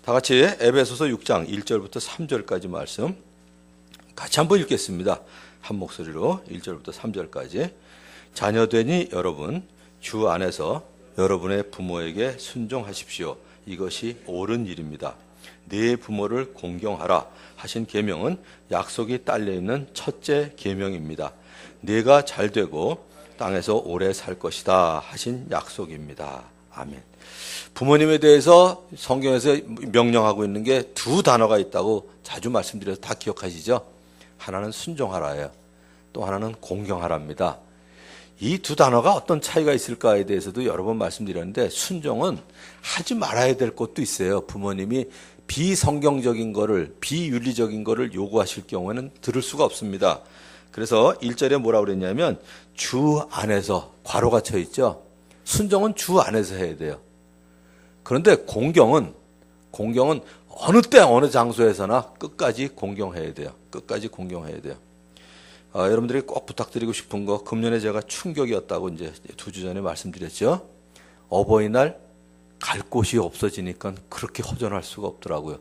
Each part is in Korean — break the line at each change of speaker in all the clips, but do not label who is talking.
다 같이 에베소서 6장 1절부터 3절까지 말씀 같이 한번 읽겠습니다. 한 목소리로 1절부터 3절까지. 자녀되니 여러분 주 안에서 여러분의 부모에게 순종하십시오. 이것이 옳은 일입니다. 네 부모를 공경하라 하신 계명은 약속이 딸려있는 첫째 계명입니다. 네가 잘되고 땅에서 오래 살 것이다 하신 약속입니다. 아멘. 부모님에 대해서 성경에서 명령하고 있는 게 두 단어가 있다고 자주 말씀드려서 다 기억하시죠? 하나는 순종하라예요. 또 하나는 공경하라입니다. 이 두 단어가 어떤 차이가 있을까에 대해서도 여러 번 말씀드렸는데, 순종은 하지 말아야 될 것도 있어요. 부모님이 비성경적인 거를, 비윤리적인 거를 요구하실 경우에는 들을 수가 없습니다. 그래서 1절에 뭐라고 그랬냐면 주 안에서, 괄호가 쳐 있죠. 순종은 주 안에서 해야 돼요. 그런데 공경은 어느 때 어느 장소에서나 끝까지 공경해야 돼요. 끝까지 공경해야 돼요. 여러분들이 꼭 부탁드리고 싶은 거, 금년에 제가 충격이었다고 이제 2주 전에 말씀드렸죠. 어버이날 갈 곳이 없어지니까 그렇게 허전할 수가 없더라고요.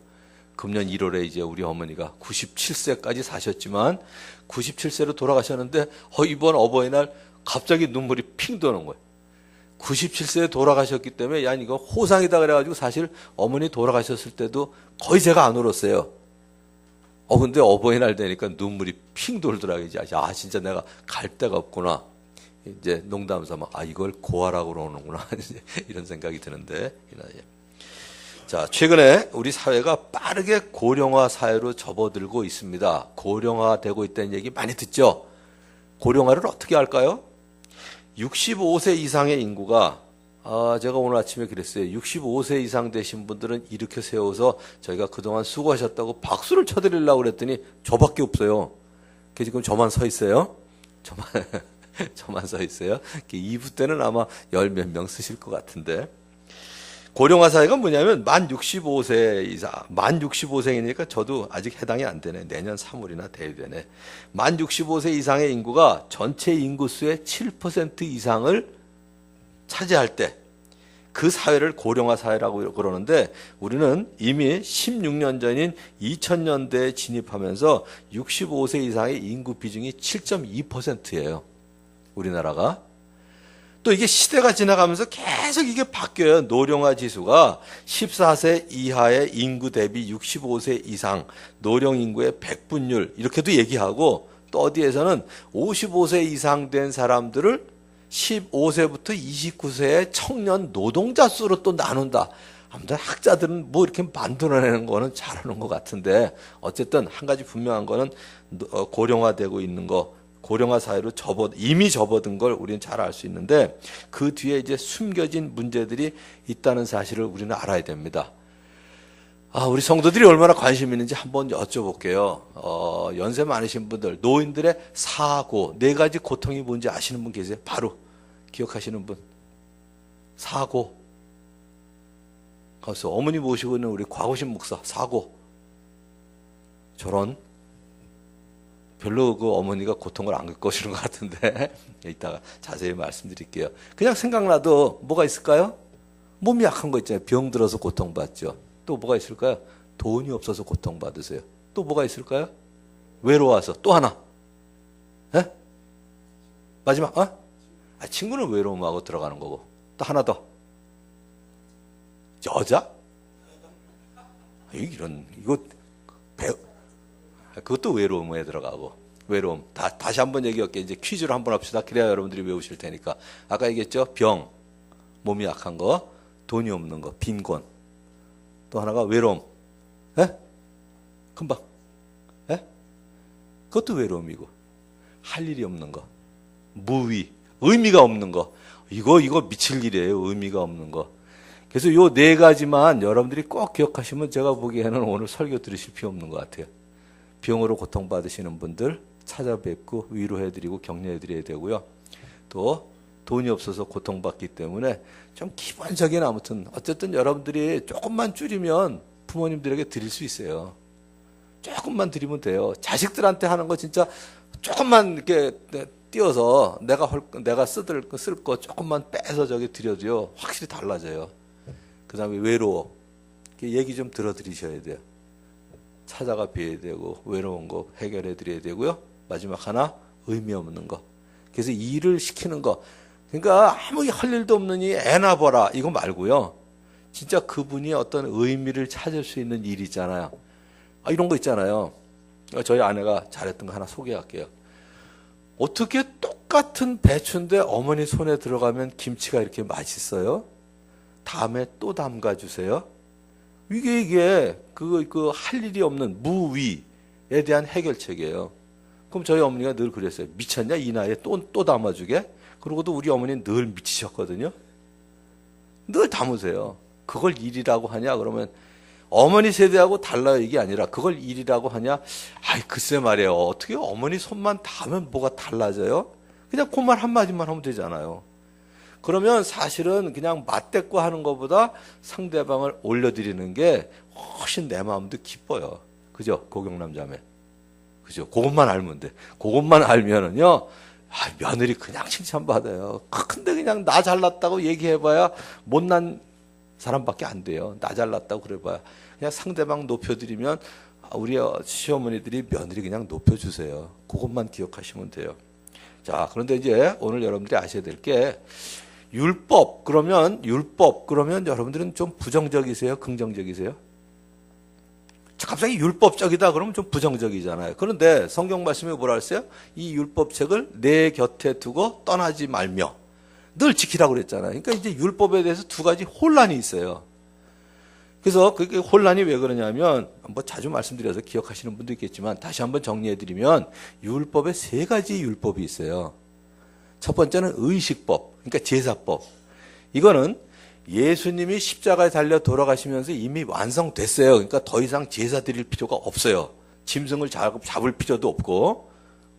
금년 1월에 이제 우리 어머니가 97세까지 사셨지만 97세로 돌아가셨는데 이번 어버이날 갑자기 눈물이 핑 도는 거예요. 97세에 돌아가셨기 때문에, 야, 이거 호상이다 그래가지고 사실 어머니 돌아가셨을 때도 거의 제가 안 울었어요. 근데 어버이날 되니까 눈물이 핑 돌더라고요. 진짜 내가 갈 데가 없구나. 이제 농담 삼아, 이걸 고아라고 그러는구나. 이런 생각이 드는데, 자, 최근에 우리 사회가 빠르게 고령화 사회로 접어들고 있습니다. 고령화 되고 있다는 얘기 많이 듣죠? 고령화를 어떻게 할까요? 65세 이상의 인구가, 제가 오늘 아침에 그랬어요. 65세 이상 되신 분들은 이렇게 세워서 저희가 그동안 수고하셨다고 박수를 쳐드리려고 그랬더니 저밖에 없어요. 지금 저만 서 있어요. 저만 서 있어요. 2부 때는 아마 열 몇 명 쓰실 것 같은데. 고령화 사회가 뭐냐면 만 65세 이상, 만 65세이니까 저도 아직 해당이 안 되네. 내년 3월이나 돼야 되네. 만 65세 이상의 인구가 전체 인구수의 7% 이상을 차지할 때 그 사회를 고령화 사회라고 그러는데, 우리는 이미 16년 전인 2000년대에 진입하면서 65세 이상의 인구 비중이 7.2%예요. 우리나라가. 또 이게 시대가 지나가면서 계속 이게 바뀌어요. 노령화 지수가 14세 이하의 인구 대비 65세 이상 노령 인구의 100분율 이렇게도 얘기하고, 또 어디에서는 55세 이상 된 사람들을 15세부터 29세의 청년 노동자 수로 또 나눈다. 아무튼 학자들은 뭐 이렇게 만들어내는 거는 잘하는 것 같은데, 어쨌든 한 가지 분명한 거는 고령화되고 있는 거, 고령화 사회로 이미 접어든 걸 우리는 잘 알 수 있는데, 그 뒤에 이제 숨겨진 문제들이 있다는 사실을 우리는 알아야 됩니다. 우리 성도들이 얼마나 관심 있는지 한번 여쭤볼게요. 연세 많으신 분들, 노인들의 사고, 4가지 고통이 뭔지 아시는 분 계세요? 바로 기억하시는 분. 사고. 그래서 어머니 모시고 있는 우리 곽우신 목사, 사고. 저런. 별로 그 어머니가 고통을 안 겪으시는 것 같은데 이따가 자세히 말씀드릴게요. 그냥 생각나도 뭐가 있을까요? 몸이 약한 거 있잖아요. 병 들어서 고통받죠. 또 뭐가 있을까요? 돈이 없어서 고통받으세요. 또 뭐가 있을까요? 외로워서. 또 하나. 에? 마지막. 친구는 외로움하고 들어가는 거고. 또 하나 더. 여자? 그것도 외로움에 들어가고. 외로움. 다시 한번 얘기할게요. 이제 퀴즈로 한번 합시다. 그래야 여러분들이 외우실 테니까. 아까 얘기했죠? 병. 몸이 약한 거. 돈이 없는 거. 빈곤. 또 하나가 외로움. 금방. 그것도 외로움이고. 할 일이 없는 거. 무의. 의미가 없는 거. 이거 미칠 일이에요. 의미가 없는 거. 그래서 요 4가지만 여러분들이 꼭 기억하시면 제가 보기에는 오늘 설교 들으실 필요 없는 것 같아요. 병으로 고통받으시는 분들 찾아뵙고 위로해드리고 격려해드려야 되고요. 또 돈이 없어서 고통받기 때문에 좀 기본적인, 아무튼 어쨌든 여러분들이 조금만 줄이면 부모님들에게 드릴 수 있어요. 조금만 드리면 돼요. 자식들한테 하는 거 진짜 조금만 이렇게 띄어서 내가 쓸 거 조금만 빼서 저기 드려도요, 확실히 달라져요. 그 다음에 외로워. 이렇게 얘기 좀 들어드리셔야 돼요. 찾아가 뵈야 되고 외로운 거 해결해 드려야 되고요. 마지막 하나 의미 없는 거. 그래서 일을 시키는 거. 그러니까 아무 할 일도 없느니 애나 봐라 이거 말고요. 진짜 그분이 어떤 의미를 찾을 수 있는 일이잖아요. 이런 거 있잖아요. 저희 아내가 잘했던 거 하나 소개할게요. 어떻게 똑같은 배추인데 어머니 손에 들어가면 김치가 이렇게 맛있어요? 다음에 또 담가주세요. 이게 할 일이 없는 무위에 대한 해결책이에요. 그럼 저희 어머니가 늘 그랬어요. 미쳤냐? 이 나이에 또 담아주게? 그러고도 우리 어머니는 늘 미치셨거든요. 늘 담으세요. 그걸 일이라고 하냐? 그러면 어머니 세대하고 달라요. 이게 아니라 그걸 일이라고 하냐? 글쎄 말이에요. 어떻게 어머니 손만 닿으면 뭐가 달라져요? 그냥 그 말 한마디만 하면 되잖아요. 그러면 사실은 그냥 맞대꾸 하는 것보다 상대방을 올려드리는 게 훨씬 내 마음도 기뻐요. 그죠? 고경남 자매. 그죠? 그것만 알면 돼. 그것만 알면은요, 며느리 그냥 칭찬받아요. 근데 그냥 나 잘났다고 얘기해봐야 못난 사람밖에 안 돼요. 나 잘났다고 그래봐야. 그냥 상대방 높여드리면 우리 시어머니들이 며느리 그냥 높여주세요. 그것만 기억하시면 돼요. 자, 그런데 이제 오늘 여러분들이 아셔야 될 게 율법 그러면 여러분들은 좀 부정적이세요? 긍정적이세요? 갑자기 율법적이다 그러면 좀 부정적이잖아요. 그런데 성경 말씀에 뭐라 했어요? 이 율법책을 내 곁에 두고 떠나지 말며 늘 지키라고 그랬잖아요. 그러니까 이제 율법에 대해서 두 가지 혼란이 있어요. 그래서 그게 혼란이 왜 그러냐면 뭐 자주 말씀드려서 기억하시는 분도 있겠지만 다시 한번 정리해드리면 율법에 세 가지 율법이 있어요. 첫 번째는 의식법, 그러니까 제사법. 이거는 예수님이 십자가에 달려 돌아가시면서 이미 완성됐어요. 그러니까 더 이상 제사 드릴 필요가 없어요. 짐승을 잡을 필요도 없고.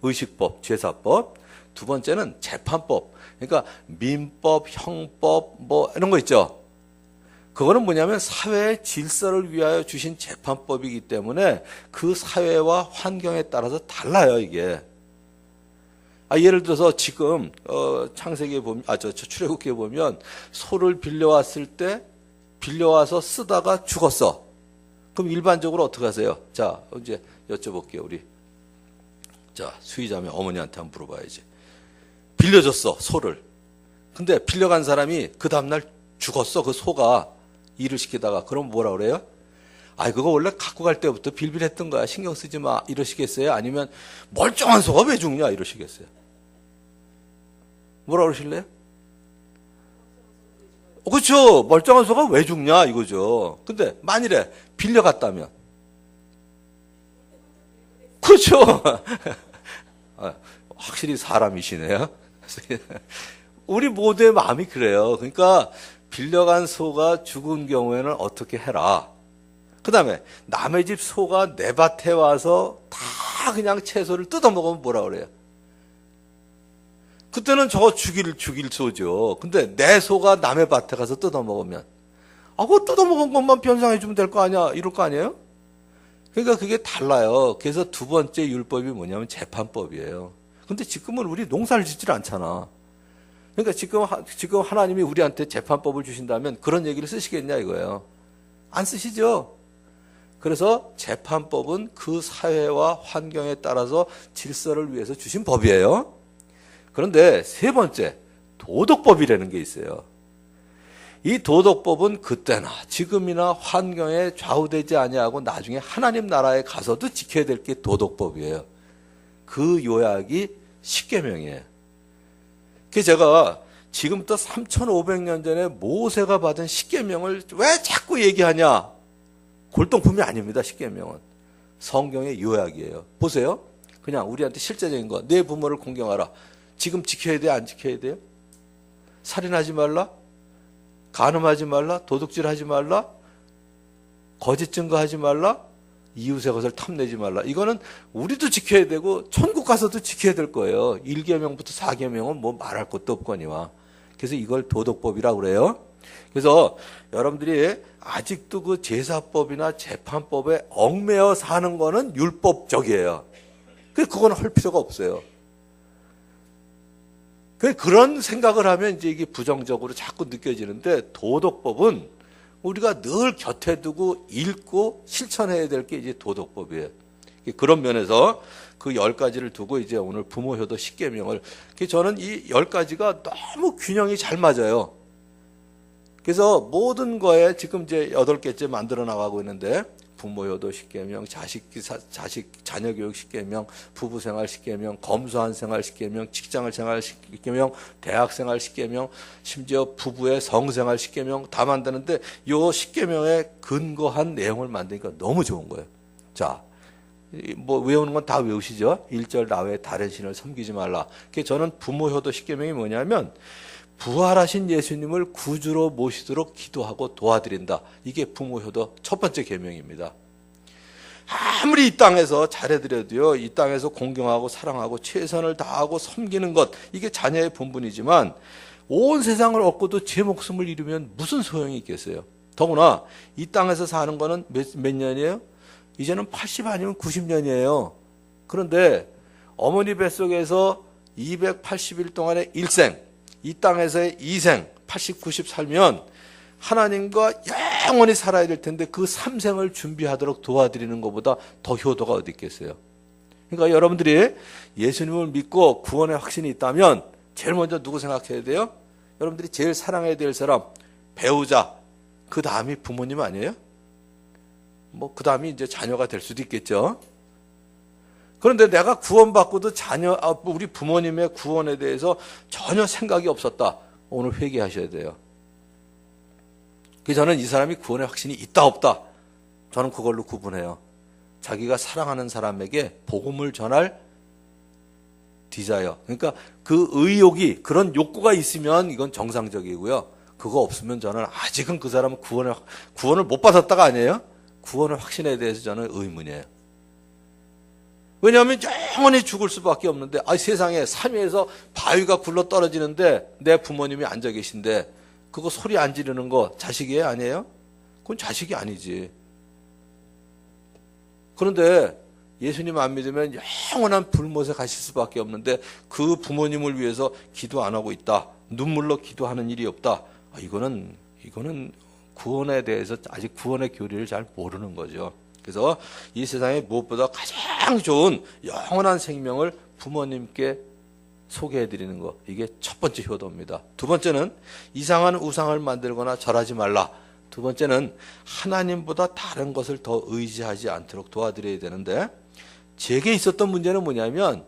의식법, 제사법. 두 번째는 재판법. 그러니까 민법, 형법 뭐 이런 거 있죠. 그거는 뭐냐면 사회의 질서를 위하여 주신 재판법이기 때문에 그 사회와 환경에 따라서 달라요, 이게. 예를 들어서 지금 창세기에 보면 출애굽기에 보면 소를 빌려왔을 때 빌려와서 쓰다가 죽었어. 그럼 일반적으로 어떻게 하세요? 자, 이제 여쭤볼게요, 우리. 자, 수희자매 어머니한테 한번 물어봐야지. 빌려줬어, 소를. 근데 빌려간 사람이 그 다음날 죽었어, 그 소가 일을 시키다가. 그럼 뭐라 그래요? 그거 원래 갖고 갈 때부터 빌빌했던 거야. 신경 쓰지 마. 이러시겠어요? 아니면 멀쩡한 소가 왜 죽냐? 이러시겠어요? 뭐라 그러실래요? 그렇죠. 멀쩡한 소가 왜 죽냐? 이거죠. 근데 만일에 빌려갔다면. 그렇죠. 확실히 사람이시네요. 우리 모두의 마음이 그래요. 그러니까 빌려간 소가 죽은 경우에는 어떻게 해라. 그 다음에 남의 집 소가 내 밭에 와서 다 그냥 채소를 뜯어먹으면 뭐라 그래요? 그때는 저거 죽일 소죠. 근데 내 소가 남의 밭에 가서 뜯어먹으면 그거 뜯어먹은 것만 변상해주면 될 거 아니야? 이럴 거 아니에요? 그러니까 그게 달라요. 그래서 두 번째 율법이 뭐냐면 재판법이에요. 근데 지금은 우리 농사를 짓질 않잖아. 그러니까 지금 하나님이 우리한테 재판법을 주신다면 그런 얘기를 쓰시겠냐 이거예요. 안 쓰시죠? 그래서 재판법은 그 사회와 환경에 따라서 질서를 위해서 주신 법이에요. 그런데 세 번째, 도덕법이라는 게 있어요. 이 도덕법은 그때나 지금이나 환경에 좌우되지 아니하고 나중에 하나님 나라에 가서도 지켜야 될 게 도덕법이에요. 그 요약이 십계명이에요. 그래서 제가 지금부터 3,500년 전에 모세가 받은 십계명을 왜 자꾸 얘기하냐? 골동품이 아닙니다. 십계명은 성경의 요약이에요. 보세요. 그냥 우리한테 실제적인 거. 내 부모를 공경하라. 지금 지켜야 돼? 안 지켜야 돼요? 살인하지 말라? 간음하지 말라? 도둑질하지 말라? 거짓 증거하지 말라? 이웃의 것을 탐내지 말라. 이거는 우리도 지켜야 되고 천국 가서도 지켜야 될 거예요. 1계명부터 4계명은 뭐 말할 것도 없거니와. 그래서 이걸 도덕법이라고 그래요. 그래서 여러분들이 아직도 그 제사법이나 재판법에 얽매여 사는 거는 율법적이에요. 그거는 할 필요가 없어요. 그런 생각을 하면 이제 이게 부정적으로 자꾸 느껴지는데 도덕법은 우리가 늘 곁에 두고 읽고 실천해야 될 게 이제 도덕법이에요. 그런 면에서 그 10가지를 두고 이제 오늘 부모 효도 10계명을, 저는 이 10가지가 너무 균형이 잘 맞아요. 그래서 모든 거에 지금 이제 8개째 만들어 나가고 있는데, 부모 효도 10계명, 자녀 교육 10계명, 부부 생활 10계명, 검소한 생활 10계명, 직장 생활 10계명, 대학 생활 10계명, 심지어 부부의 성생활 10계명 다 만드는데, 요 10계명에 근거한 내용을 만드니까 너무 좋은 거예요. 자, 뭐 외우는 건 다 외우시죠? 1절 나 외에 다른 신을 섬기지 말라. 저는 부모 효도 10계명이 뭐냐면, 부활하신 예수님을 구주로 모시도록 기도하고 도와드린다. 이게 부모 효도 첫 번째 계명입니다. 아무리 이 땅에서 잘해드려도요, 이 땅에서 공경하고 사랑하고 최선을 다하고 섬기는 것, 이게 자녀의 본분이지만 온 세상을 얻고도 제 목숨을 잃으면 무슨 소용이 있겠어요? 더구나 이 땅에서 사는 거는 몇 년이에요? 이제는 80 아니면 90년이에요. 그런데 어머니 뱃속에서 280일 동안의 일생, 이 땅에서의 2생, 80, 90 살면 하나님과 영원히 살아야 될 텐데 그 3생을 준비하도록 도와드리는 것보다 더 효도가 어디 있겠어요? 그러니까 여러분들이 예수님을 믿고 구원의 확신이 있다면 제일 먼저 누구 생각해야 돼요? 여러분들이 제일 사랑해야 될 사람, 배우자, 그 다음이 부모님 아니에요? 뭐 그 다음이 이제 자녀가 될 수도 있겠죠. 그런데 내가 구원받고도 우리 부모님의 구원에 대해서 전혀 생각이 없었다. 오늘 회개하셔야 돼요. 그래서 저는 이 사람이 구원의 확신이 있다 없다, 저는 그걸로 구분해요. 자기가 사랑하는 사람에게 복음을 전할 디자이어, 그러니까 그 의욕이, 그런 욕구가 있으면 이건 정상적이고요. 그거 없으면 저는 아직은 그 사람은 구원을 못 받았다가 아니에요. 구원의 확신에 대해서 저는 의문이에요. 왜냐하면 영원히 죽을 수밖에 없는데, 세상에 산 위에서 바위가 굴러 떨어지는데 내 부모님이 앉아 계신데 그거 소리 안 지르는 거 자식이에요? 아니에요? 그건 자식이 아니지. 그런데 예수님 안 믿으면 영원한 불못에 가실 수밖에 없는데 그 부모님을 위해서 기도 안 하고 있다, 눈물로 기도하는 일이 없다, 이거는 구원에 대해서 아직 구원의 교리를 잘 모르는 거죠. 그래서 이 세상에 무엇보다 가장 좋은 영원한 생명을 부모님께 소개해드리는 것, 이게 첫 번째 효도입니다. 두 번째는 이상한 우상을 만들거나 절하지 말라. 두 번째는 하나님보다 다른 것을 더 의지하지 않도록 도와드려야 되는데, 제게 있었던 문제는 뭐냐면,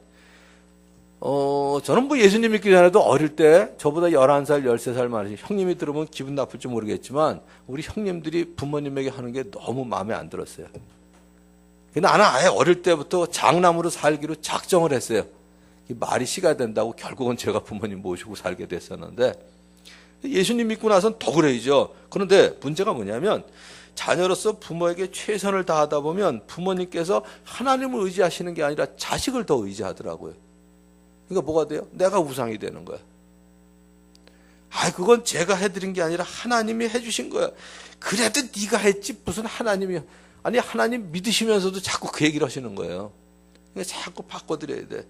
저는 뭐 예수님 믿기 전에도 어릴 때 저보다 11살, 13살 많으신 형님이 들으면 기분 나쁠지 모르겠지만 우리 형님들이 부모님에게 하는 게 너무 마음에 안 들었어요. 근데 나는 아예 어릴 때부터 장남으로 살기로 작정을 했어요. 말이 씨가 된다고 결국은 제가 부모님 모시고 살게 됐었는데, 예수님 믿고 나선 더 그래야죠. 그런데 문제가 뭐냐면, 자녀로서 부모에게 최선을 다하다 보면 부모님께서 하나님을 의지하시는 게 아니라 자식을 더 의지하더라고요. 그러니까 뭐가 돼요? 내가 우상이 되는 거야. 그건 제가 해드린 게 아니라 하나님이 해주신 거야. 그래도 네가 했지 무슨 하나님이. 아니, 하나님 믿으시면서도 자꾸 그 얘기를 하시는 거예요. 그러니까 자꾸 바꿔드려야 돼.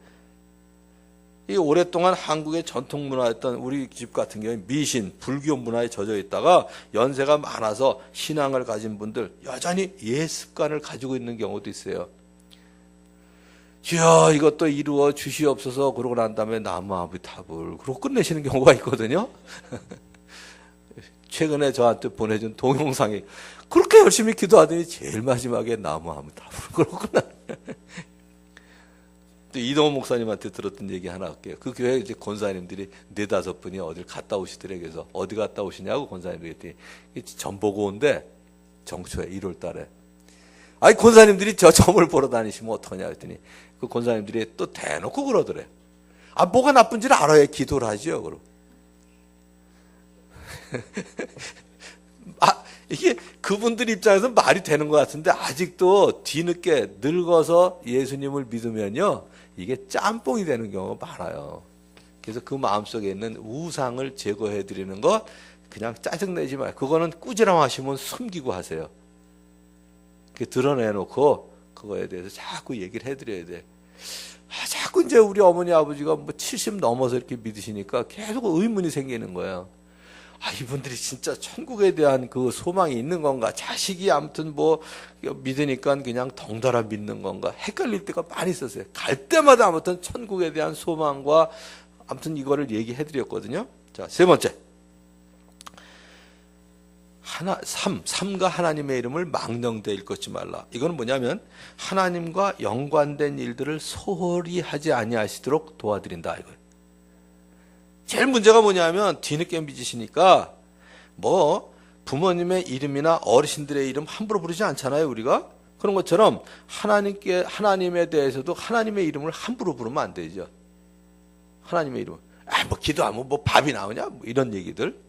이 오랫동안 한국의 전통 문화였던 우리 집 같은 경우에 미신, 불교 문화에 젖어 있다가 연세가 많아서 신앙을 가진 분들 여전히 옛 습관을 가지고 있는 경우도 있어요. 주여 이것도 이루어 주시옵소서, 그러고 난 다음에 나무아미타불 그러고 끝내시는 경우가 있거든요. 최근에 저한테 보내준 동영상이 그렇게 열심히 기도하더니 제일 마지막에 나무아미타불 그러고 끝나. 또 이동호 목사님한테 들었던 얘기 하나 할게요. 그 교회 이제 권사님들이 4-5분이 어딜 갔다 오시더래. 그래서 어디 갔다 오시냐고 권사님들이 했더니 점 보고 온대. 정초에 1월 달에. 권사님들이 저 점을 보러 다니시면 어떡하냐 했더니 그 권사님들이 또 대놓고 그러더래. 뭐가 나쁜지를 알아야 기도를 하지요. 그럼. 이게 그분들 입장에서 말이 되는 것 같은데 아직도 뒤늦게 늙어서 예수님을 믿으면요, 이게 짬뽕이 되는 경우가 많아요. 그래서 그 마음속에 있는 우상을 제거해 드리는 것 그냥 짜증내지 마요. 그거는 꾸지람 하시면 숨기고 하세요. 드러내놓고 그거에 대해서 자꾸 얘기를 해드려야 돼. 자꾸 이제 우리 어머니 아버지가 70 넘어서 이렇게 믿으시니까 계속 의문이 생기는 거예요. 이분들이 진짜 천국에 대한 그 소망이 있는 건가? 자식이 아무튼 뭐 믿으니까 그냥 덩달아 믿는 건가? 헷갈릴 때가 많이 있었어요. 갈 때마다 아무튼 천국에 대한 소망과 아무튼 이거를 얘기해 드렸거든요. 자, 세 번째. 삼가 하나님의 이름을 망령되이 읽지 말라. 이건 뭐냐면 하나님과 연관된 일들을 소홀히 하지 아니하시도록 도와드린다 이거예요. 제일 문제가 뭐냐면 뒤늦게 믿으시니까 뭐 부모님의 이름이나 어르신들의 이름 함부로 부르지 않잖아요, 우리가. 그런 것처럼 하나님에 대해서도 하나님의 이름을 함부로 부르면 안 되죠. 하나님의 이름. 뭐 기도하면 뭐 밥이 나오냐? 뭐 이런 얘기들.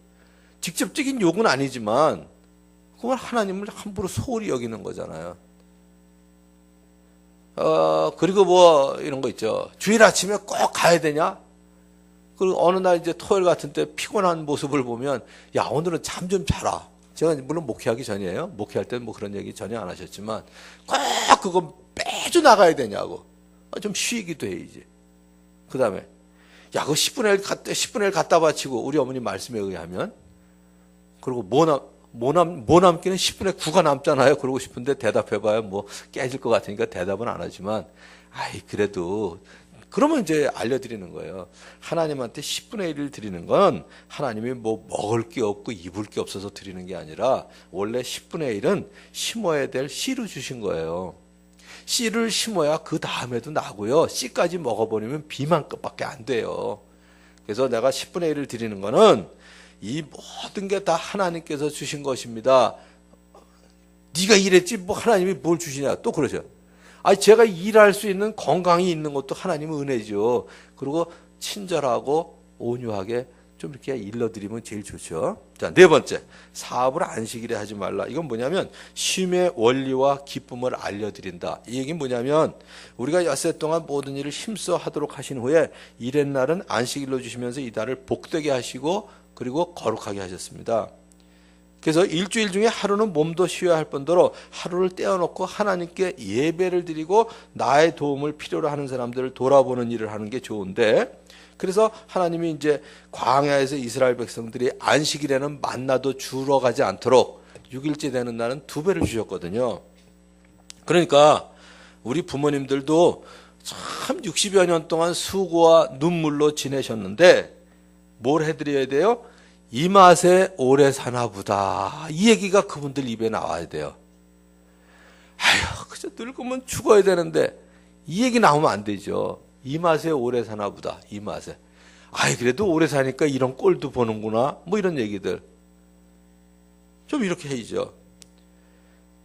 직접적인 욕은 아니지만 그건 하나님을 함부로 소홀히 여기는 거잖아요. 그리고 뭐 이런 거 있죠. 주일 아침에 꼭 가야 되냐? 그리고 어느 날 이제 토요일 같은 때 피곤한 모습을 보면 야, 오늘은 잠 좀 자라. 제가 물론 목회하기 전이에요. 목회할 때는 뭐 그런 얘기 전혀 안 하셨지만 꼭 그거 매주 나가야 되냐고. 좀 쉬기도 해야지. 그 다음에 야, 그거 10분의 1 갖다 바치고 우리 어머니 말씀에 의하면 그리고 뭐 남기는 10분의 9가 남잖아요. 그러고 싶은데 대답해봐야 뭐 깨질 것 같으니까 대답은 안 하지만 그래도 그러면 이제 알려드리는 거예요. 하나님한테 10분의 1을 드리는 건 하나님이 뭐 먹을 게 없고 입을 게 없어서 드리는 게 아니라 원래 10분의 1은 심어야 될 씨를 주신 거예요. 씨를 심어야 그 다음에도 나고요. 씨까지 먹어버리면 비만 끝밖에 안 돼요. 그래서 내가 10분의 1을 드리는 거는 이 모든 게 다 하나님께서 주신 것입니다. 네가 일했지 뭐 하나님이 뭘 주시냐 또 그러죠. 제가 일할 수 있는 건강이 있는 것도 하나님의 은혜죠. 그리고 친절하고 온유하게 좀 이렇게 일러드리면 제일 좋죠. 자, 네 번째. 사업을 안식일에 하지 말라. 이건 뭐냐면 쉼의 원리와 기쁨을 알려드린다. 이 얘기는 뭐냐면 우리가 엿새 동안 모든 일을 힘써 하도록 하신 후에 일의 날은 안식일로 주시면서 이 날을 복되게 하시고 그리고 거룩하게 하셨습니다. 그래서 일주일 중에 하루는 몸도 쉬어야 할 뿐더러 하루를 떼어놓고 하나님께 예배를 드리고 나의 도움을 필요로 하는 사람들을 돌아보는 일을 하는 게 좋은데, 그래서 하나님이 이제 광야에서 이스라엘 백성들이 안식일에는 만나도 주러 가지 않도록 6일째 되는 날은 2배를 주셨거든요. 그러니까 우리 부모님들도 참 60여 년 동안 수고와 눈물로 지내셨는데 뭘 해드려야 돼요? 이 맛에 오래 사나 보다. 이 얘기가 그분들 입에 나와야 돼요. 그저 늙으면 죽어야 되는데 이 얘기 나오면 안 되죠. 이 맛에 오래 사나 보다. 이 맛에. 그래도 오래 사니까 이런 꼴도 보는구나. 뭐 이런 얘기들. 좀 이렇게 해야죠.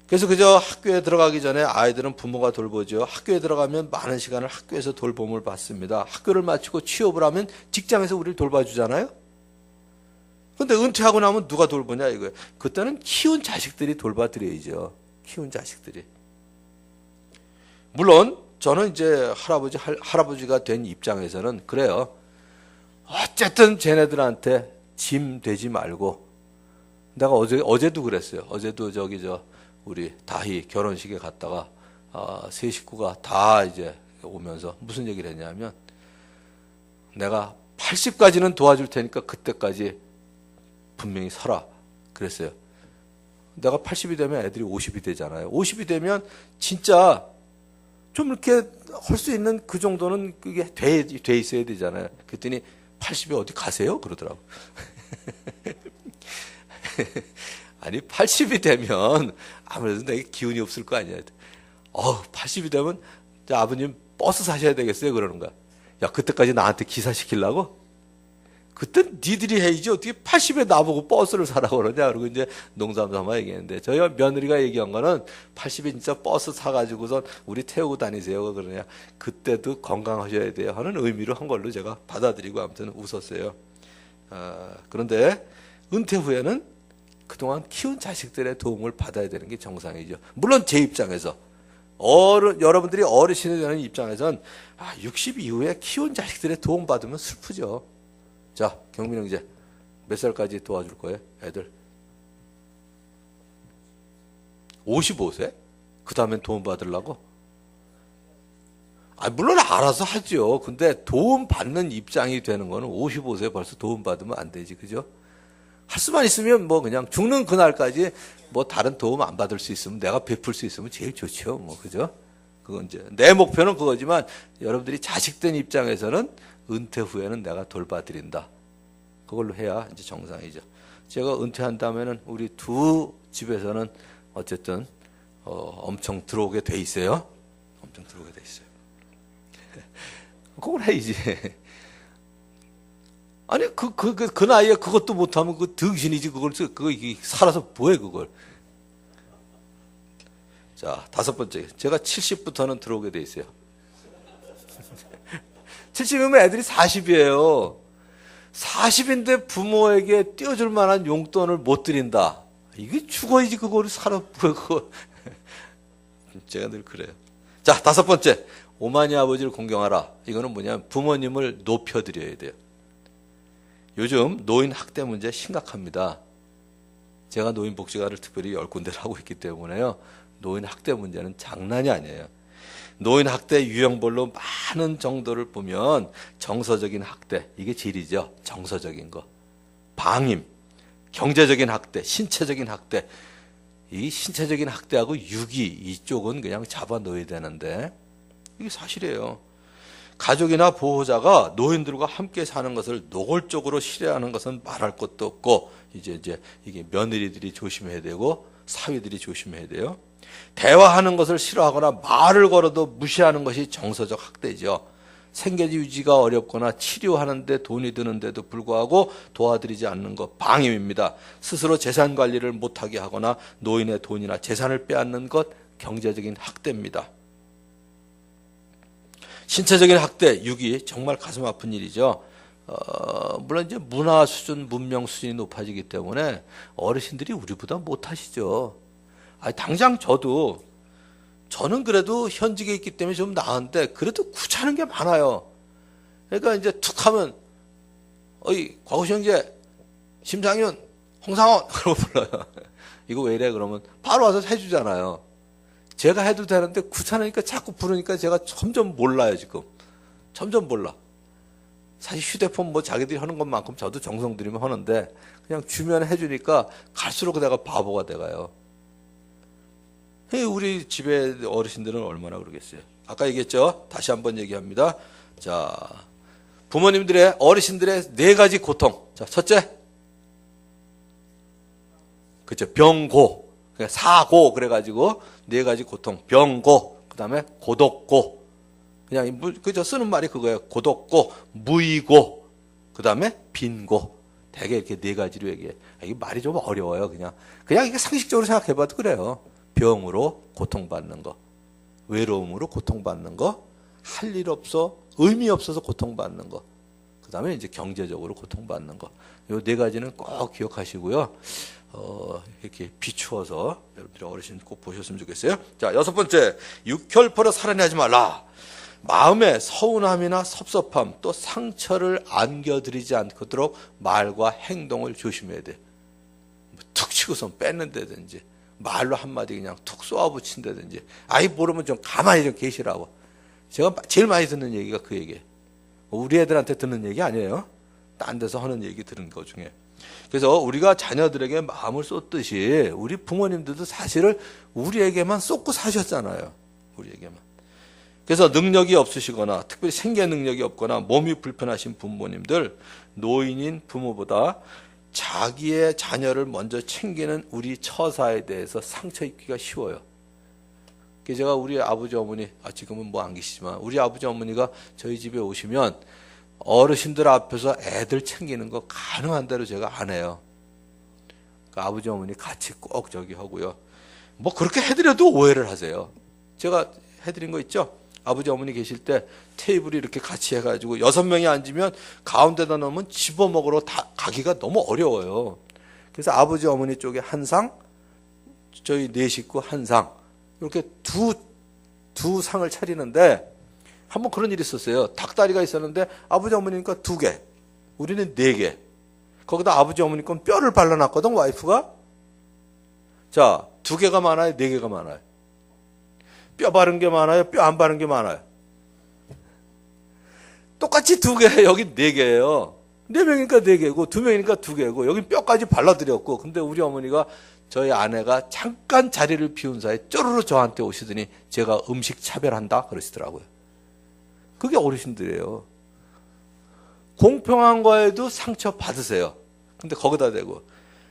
그래서 그저 학교에 들어가기 전에 아이들은 부모가 돌보죠. 학교에 들어가면 많은 시간을 학교에서 돌봄을 받습니다. 학교를 마치고 취업을 하면 직장에서 우리를 돌봐주잖아요. 근데 은퇴하고 나면 누가 돌보냐 이거예요. 그때는 키운 자식들이 돌봐드려야죠. 키운 자식들이. 물론 저는 이제 할아버지가 된 입장에서는 그래요. 어쨌든 쟤네들한테 짐 되지 말고. 내가 어제도 그랬어요. 어제도 우리 다희 결혼식에 갔다가 세 식구가 다 이제 오면서 무슨 얘기를 했냐면 내가 80까지는 도와줄 테니까 그때까지 분명히 서라 그랬어요. 내가 80이 되면 애들이 50이 되잖아요. 50이 되면 진짜 좀 이렇게 할 수 있는 그 정도는 그게 돼 있어야 되잖아요. 그랬더니 80에 어디 가세요? 그러더라고. 아니 80이 되면 아무래도 내게 기운이 없을 거 아니야. 80이 되면 아버님 버스 사셔야 되겠어요? 그러는 거야. 야, 그때까지 나한테 기사 시키려고? 그땐 니들이 해야지 어떻게 80에 나보고 버스를 사라고 그러냐. 그러고 이제 농담삼아 얘기했는데 저희 며느리가 얘기한 거는 80에 진짜 버스 사가지고선 우리 태우고 다니세요. 그러냐. 그때도 건강하셔야 돼요 하는 의미로 한 걸로 제가 받아들이고 아무튼 웃었어요. 그런데 은퇴 후에는 그동안 키운 자식들의 도움을 받아야 되는 게 정상이죠. 물론 제 입장에서 여러분들이 어르신이 되는 입장에선 60 이후에 키운 자식들의 도움 받으면 슬프죠. 자, 경민 형제 몇 살까지 도와줄 거예요? 애들 55세? 그 다음엔 도움 받으려고? 물론 알아서 하죠. 근데 도움 받는 입장이 되는 거는 55세 벌써 도움 받으면 안 되지, 그죠? 할 수만 있으면 뭐 그냥 죽는 그날까지 뭐 다른 도움 안 받을 수 있으면 내가 베풀 수 있으면 제일 좋죠. 뭐 그죠? 그건 이제 내 목표는 그거지만 여러분들이 자식된 입장에서는 은퇴 후에는 내가 돌봐드린다. 그걸로 해야 이제 정상이죠. 제가 은퇴한 다음에는 우리 두 집에서는 어쨌든 엄청 들어오게 돼 있어요. 엄청 들어오게 돼 있어요. 그걸 해야지. 아니 그 나이에 그것도 못하면 그 등신이지. 그걸 살아서 뭐해 그걸. 자, 5번째. 제가 70부터는 들어오게 돼 있어요. 70이면 애들이 40이에요. 40인데 부모에게 띄워줄 만한 용돈을 못 드린다. 이게 죽어야지 그거를 살아 뭐해 그거. 제가 늘 그래요. 자, 5번째. 오마니 아버지를 공경하라. 이거는 뭐냐면 부모님을 높여드려야 돼요. 요즘 노인 학대 문제 심각합니다. 제가 노인 복지관을 특별히 10군데를 하고 있기 때문에요. 노인 학대 문제는 장난이 아니에요. 노인 학대 유형별로 많은 정도를 보면 정서적인 학대, 이게 질이죠. 정서적인 거. 방임, 경제적인 학대, 신체적인 학대. 이 신체적인 학대하고 유기 이쪽은 그냥 잡아놓아야 되는데 이게 사실이에요. 가족이나 보호자가 노인들과 함께 사는 것을 노골적으로 싫어하는 것은 말할 것도 없고 이제 이게 며느리들이 조심해야 되고 사위들이 조심해야 돼요. 대화하는 것을 싫어하거나 말을 걸어도 무시하는 것이 정서적 학대죠. 생계 유지가 어렵거나 치료하는데 돈이 드는데도 불구하고 도와드리지 않는 것 방임입니다. 스스로 재산 관리를 못하게 하거나 노인의 돈이나 재산을 빼앗는 것 경제적인 학대입니다. 신체적인 학대, 유기 정말 가슴 아픈 일이죠. 물론 이제 문화 수준, 문명 수준이 높아지기 때문에 어르신들이 우리보다 못하시죠. 당장 저는 그래도 현직에 있기 때문에 좀 나은데 그래도 귀찮은 게 많아요. 그러니까 이제 툭 하면 어이 과거시 형제 심상윤 홍상원 그러고 불러요. 이거 왜 이래 그러면 바로 와서 해주잖아요. 제가 해도 되는데 귀찮으니까 자꾸 부르니까 제가 점점 몰라요 지금. 점점 몰라. 사실 휴대폰 뭐 자기들이 하는 것만큼 저도 정성 들이면 하는데 그냥 주면 해주니까 갈수록 내가 바보가 돼가요. 우리 집에 어르신들은 얼마나 그러겠어요. 아까 얘기했죠. 다시 한번 얘기합니다. 자, 부모님들의 어르신들의 4가지 고통. 자, 첫째, 그렇죠. 병고, 사고 그래가지고 4가지 고통. 병고, 그 다음에 고독고. 그냥 그저 쓰는 말이 그거예요. 고독고, 무의고, 그 다음에 빈고. 대개 이렇게 4가지로 얘기해. 이게 말이 좀 어려워요. 그냥 이게 상식적으로 생각해봐도 그래요. 병으로 고통받는 거, 외로움으로 고통받는 거, 할 일 없어, 의미 없어서 고통받는 거, 그 다음에 이제 경제적으로 고통받는 거. 요 4가지는 꼭 기억하시고요. 이렇게 비추어서 여러분들이 어르신 꼭 보셨으면 좋겠어요. 자, 6번째, 육혈포로 살아내지 말라. 마음에 서운함이나 섭섭함 또 상처를 안겨드리지 않도록 말과 행동을 조심해야 돼. 툭 치고서 뺏는다든지 말로 한마디 그냥 툭 쏘아붙인다든지 아이 모르면 좀 가만히 좀 계시라고. 제가 제일 많이 듣는 얘기가 그 얘기예요. 우리 애들한테 듣는 얘기 아니에요. 딴 데서 하는 얘기 들은 것 중에. 그래서 우리가 자녀들에게 마음을 쏟듯이 우리 부모님들도 사실을 우리에게만 쏟고 사셨잖아요. 우리에게만. 그래서 능력이 없으시거나 특별히 생계 능력이 없거나 몸이 불편하신 부모님들, 노인인 부모보다 자기의 자녀를 먼저 챙기는 우리 처사에 대해서 상처 입기가 쉬워요. 제가 우리 아버지 어머니, 지금은 뭐 안 계시지만 우리 아버지 어머니가 저희 집에 오시면 어르신들 앞에서 애들 챙기는 거 가능한 대로 제가 안 해요. 그러니까 아버지 어머니 같이 꼭 저기 하고요. 뭐 그렇게 해드려도 오해를 하세요. 제가 해드린 거 있죠? 아버지 어머니 계실 때 테이블이 이렇게 같이 해가지고 6명이 앉으면 가운데다 넣으면 집어먹으러 가기가 너무 어려워요. 그래서 아버지 어머니 쪽에 한 상, 저희 4식구 한 상, 이렇게 두 상을 차리는데 한번 그런 일이 있었어요. 닭다리가 있었는데 아버지 어머니니까 2개, 우리는 4개. 거기다 아버지 어머니 건 뼈를 발라놨거든, 와이프가. 자, 2개가 많아요, 4개가 많아요. 뼈 바른 게 많아요, 뼈 안 바른 게 많아요. 똑같이 2개, 여기 4개예요. 4명이니까 4개고 2명이니까 2개고 여기 뼈까지 발라드렸고, 근데 우리 어머니가 저희 아내가 잠깐 자리를 비운 사이에 쪼르르 저한테 오시더니 제가 음식 차별한다 그러시더라고요. 그게 어르신들이에요. 공평한 거에도 상처 받으세요. 근데 거기다 대고,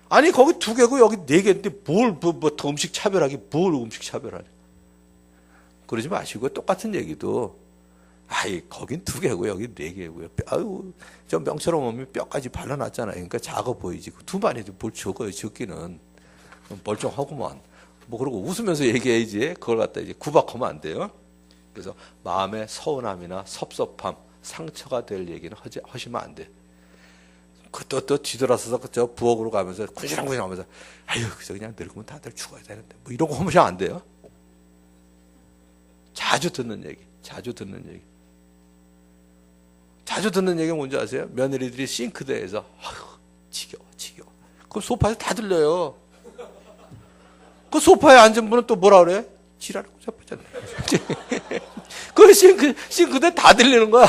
아니 거기 2개고 여기 4개인데 뭘 더 음식 차별하기, 뭘 음식 차별하냐. 그러지 마시고 똑같은 얘기도, 아이 거긴 2개고 여기 4개고요. 아유 저 명처럼 오면 뼈까지 발라놨잖아요. 그러니까 작아 보이지. 두 마리도 뭘 적어요. 적기는 멀쩡하구만. 뭐 그러고 웃으면서 얘기해야지. 그걸 갖다 이제 구박하면 안 돼요. 그래서 마음의 서운함이나 섭섭함, 상처가 될 얘기는 하시면 안 돼. 또 뒤돌아서서 저 부엌으로 가면서 군시렁군시렁 하면서, 아유 그저 그냥 늙으면 다들 죽어야 되는데 뭐 이런 거 하면 안 돼요. 자주 듣는 얘기. 자주 듣는 얘기가 뭔지 아세요? 며느리들이 싱크대에서 아휴 지겨워. 그 소파에서 다 들려요. 그 소파에 앉은 분은 또 뭐라 그래? 지랄하고 자빠졌네. 그 싱크대 다 들리는 거야.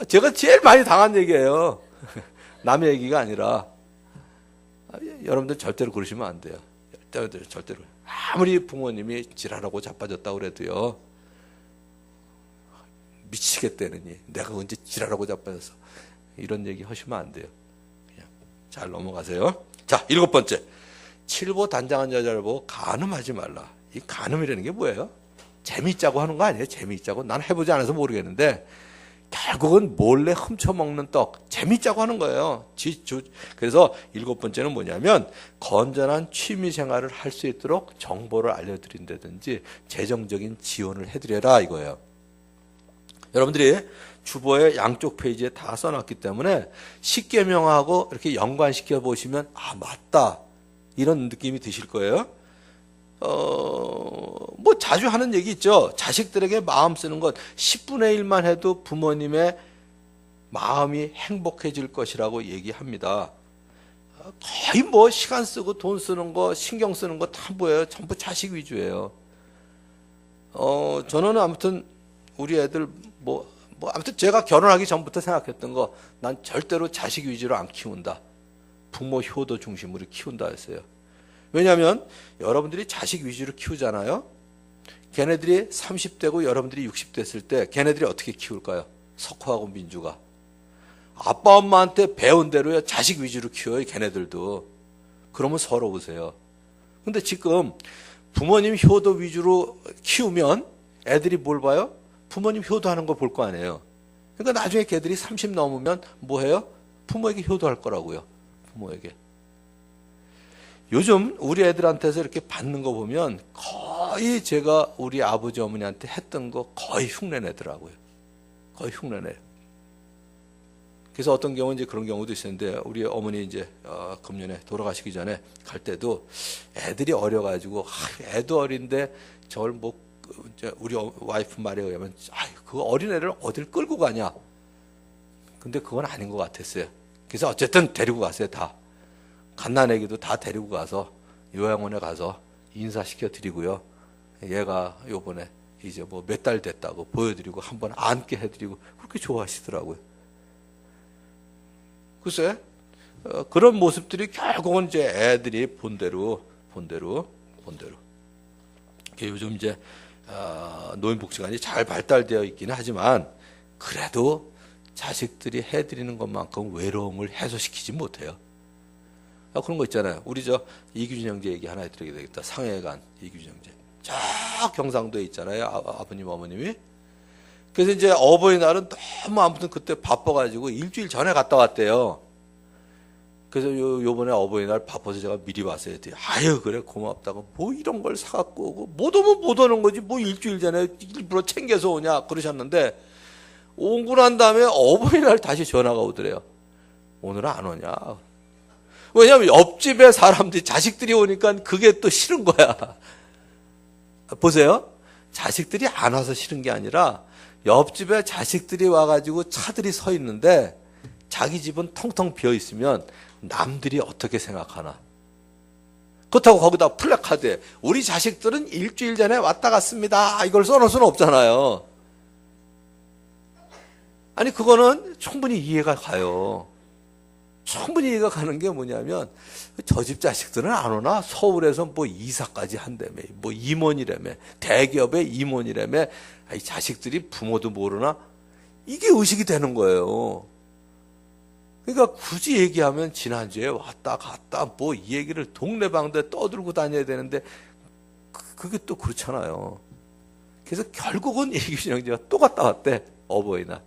제가 제일 많이 당한 얘기예요. 남의 얘기가 아니라. 여러분들 절대로 그러시면 안 돼요. 절대로. 아무리 부모님이 지랄하고 자빠졌다고 그래도요. 미치겠다느니 내가 언제 지랄하고 자빠졌어. 이런 얘기 하시면 안 돼요. 그냥 잘 넘어가세요. 자, 7번째. 칠보 단장한 여자를 보고 간음하지 말라. 이 간음이라는 게 뭐예요? 재미있자고 하는 거 아니에요? 재미있자고. 난 해보지 않아서 모르겠는데 결국은 몰래 훔쳐먹는 떡. 재미있자고 하는 거예요. 그래서 7번째는 뭐냐면 건전한 취미생활을 할 수 있도록 정보를 알려드린다든지 재정적인 지원을 해드려라 이거예요. 여러분들이 주보의 양쪽 페이지에 다 써놨기 때문에 십계명하고 이렇게 연관시켜 보시면 아 맞다 이런 느낌이 드실 거예요. 뭐 자주 하는 얘기 있죠. 자식들에게 마음 쓰는 것 10분의 1만 해도 부모님의 마음이 행복해질 것이라고 얘기합니다. 거의 뭐 시간 쓰고 돈 쓰는 거 신경 쓰는 거 다 뭐예요? 전부 자식 위주예요. 저는 아무튼 우리 애들 뭐 아무튼 제가 결혼하기 전부터 생각했던 거 난 절대로 자식 위주로 안 키운다. 부모 효도 중심으로 키운다 했어요. 왜냐하면 여러분들이 자식 위주로 키우잖아요. 걔네들이 30대고 여러분들이 60대 했을 때 걔네들이 어떻게 키울까요? 석호하고 민주가. 아빠 엄마한테 배운 대로요 자식 위주로 키워요. 걔네들도. 그러면 서러우세요. 근데 지금 부모님 효도 위주로 키우면 애들이 뭘 봐요? 부모님 효도하는 거 볼 거 아니에요. 그러니까 나중에 걔들이 30 넘으면 뭐 해요? 부모에게 효도할 거라고요. 부모에게. 요즘 우리 애들한테서 이렇게 받는 거 보면 거의 제가 우리 아버지 어머니한테 했던 거 거의 흉내내더라고요. 거의 흉내내요. 그래서 어떤 경우는 이제 그런 경우도 있었는데 우리 어머니 이제 금년에 돌아가시기 전에 갈 때도 애들이 어려가지고 애도 어린데 저걸 뭐 우리 와이프 말에 의하면 그 어린애를 어딜 끌고 가냐. 근데 그건 아닌 것 같았어요. 그래서 어쨌든 데리고 갔어요. 다. 갓난애기도 다 데리고 가서 요양원에 가서 인사시켜 드리고요. 얘가 요번에 이제 뭐 몇 달 됐다고 보여드리고 한번 안게 해드리고 그렇게 좋아하시더라고요. 글쎄 그런 모습들이 결국은 이제 애들이 본대로 요즘 이제 노인복지관이 잘 발달되어 있기는 하지만 그래도 자식들이 해드리는 것만큼 외로움을 해소시키지 못해요. 그런 거 있잖아요. 우리 저 이규진 형제 얘기 하나 해드리게 되겠다. 상해에 간 이규진 형제. 저 경상도에 있잖아요. 아버님 어머님이. 그래서 이제 어버이날은 너무 아무튼 그때 바빠가지고 일주일 전에 갔다 왔대요. 그래서 요번에 어버이날 바빠서 제가 미리 왔어야 했더니 아유 그래 고맙다고 뭐 이런 걸 사갖고 오고 못 오면 못 오는 거지 뭐 일주일 전에 일부러 챙겨서 오냐 그러셨는데 오고 난 다음에 어버이날 다시 전화가 오더래요. 오늘은 안 오냐. 왜냐하면 옆집에 사람들이 자식들이 오니까 그게 또 싫은 거야. 보세요. 자식들이 안 와서 싫은 게 아니라 옆집에 자식들이 와가지고 차들이 서 있는데 자기 집은 텅텅 비어 있으면 남들이 어떻게 생각하나. 그렇다고 거기다 플래카드에 우리 자식들은 일주일 전에 왔다 갔습니다. 이걸 써놓을 수는 없잖아요. 아니 그거는 충분히 이해가 가요. 충분히 이해가 가는 게 뭐냐면 저 집 자식들은 안 오나? 서울에서 뭐 이사까지 한다며, 뭐 임원이라며, 대기업의 임원이라며, 이 자식들이 부모도 모르나? 이게 의식이 되는 거예요. 그러니까 굳이 얘기하면 지난주에 왔다 갔다 뭐 이 얘기를 동네방네 떠들고 다녀야 되는데 그게 또 그렇잖아요. 그래서 결국은 이규진형제가 또 갔다 왔대. 어버이날.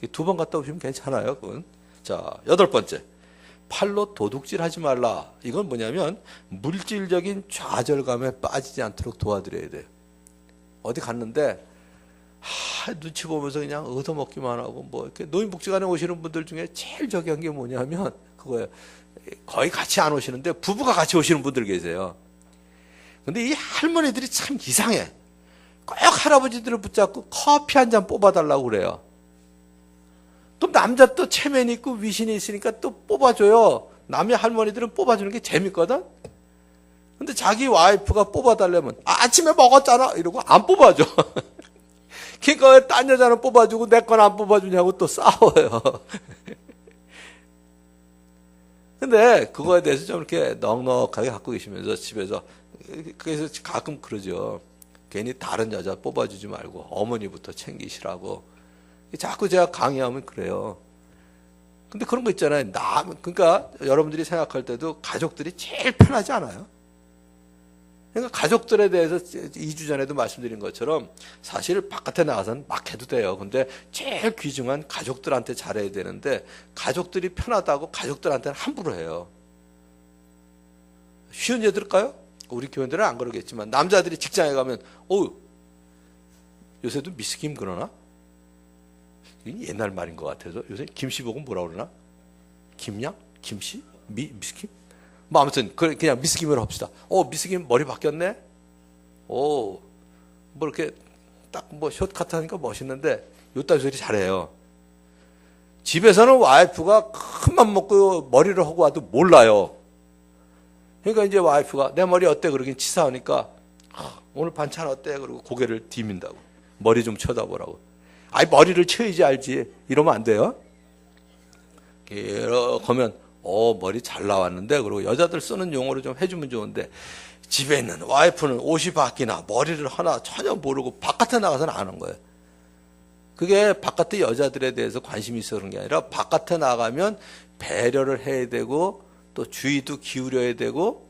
2번 갔다 오시면 괜찮아요. 그건. 자, 8번째. 팔로 도둑질하지 말라. 이건 뭐냐면 물질적인 좌절감에 빠지지 않도록 도와드려야 돼요. 어디 갔는데 눈치 보면서 그냥 얻어먹기만 하고 뭐 이렇게 노인복지관에 오시는 분들 중에 제일 저기 한 게 뭐냐면 그거예요. 거의 같이 안 오시는데 부부가 같이 오시는 분들 계세요. 근데 이 할머니들이 참 이상해. 꼭 할아버지들을 붙잡고 커피 한 잔 뽑아달라고 그래요. 또 남자 또 체면이 있고 위신이 있으니까 또 뽑아줘요. 남의 할머니들은 뽑아주는 게 재밌거든. 근데 자기 와이프가 뽑아달라면 아침에 먹었잖아 이러고 안 뽑아줘. 그러니까 왜 딴 여자는 뽑아주고 내 건 안 뽑아주냐고 또 싸워요. 근데 그거에 대해서 좀 이렇게 넉넉하게 갖고 계시면서 집에서 그래서 가끔 그러죠. 괜히 다른 여자 뽑아주지 말고 어머니부터 챙기시라고. 자꾸 제가 강의하면 그래요. 근데 그런 거 있잖아요. 그러니까 여러분들이 생각할 때도 가족들이 제일 편하지 않아요? 그러니까 가족들에 대해서 2주 전에도 말씀드린 것처럼 사실 바깥에 나가서는 막 해도 돼요. 근데 제일 귀중한 가족들한테 잘해야 되는데 가족들이 편하다고 가족들한테는 함부로 해요. 쉬운 예를 들을까요? 우리 교인들은 안 그러겠지만 남자들이 직장에 가면 요새도 미스김 그러나? 옛날 말인 것 같아서 요새 김씨 보고 뭐라 그러나? 김양? 김씨? 미스김? 뭐 아무튼 그냥 미스김으로 합시다. 미스김 머리 바뀌었네? 뭐 이렇게 딱 뭐 숏카트 하니까 멋있는데 요따 소리 잘해요. 집에서는 와이프가 큰맘 먹고 머리를 하고 와도 몰라요. 그러니까 이제 와이프가 내 머리 어때? 그러긴 치사하니까 오늘 반찬 어때? 그러고 고개를 디민다고. 머리 좀 쳐다보라고. 머리를 쳐야지 알지. 이러면 안 돼요. 이렇게 하면 머리 잘 나왔는데 그러고 여자들 쓰는 용어로 좀 해주면 좋은데 집에 있는 와이프는 옷이 바뀌나 머리를 하나 전혀 모르고 바깥에 나가서는 아는 거예요. 그게 바깥의 여자들에 대해서 관심이 있어 그런 게 아니라 바깥에 나가면 배려를 해야 되고 또 주의도 기울여야 되고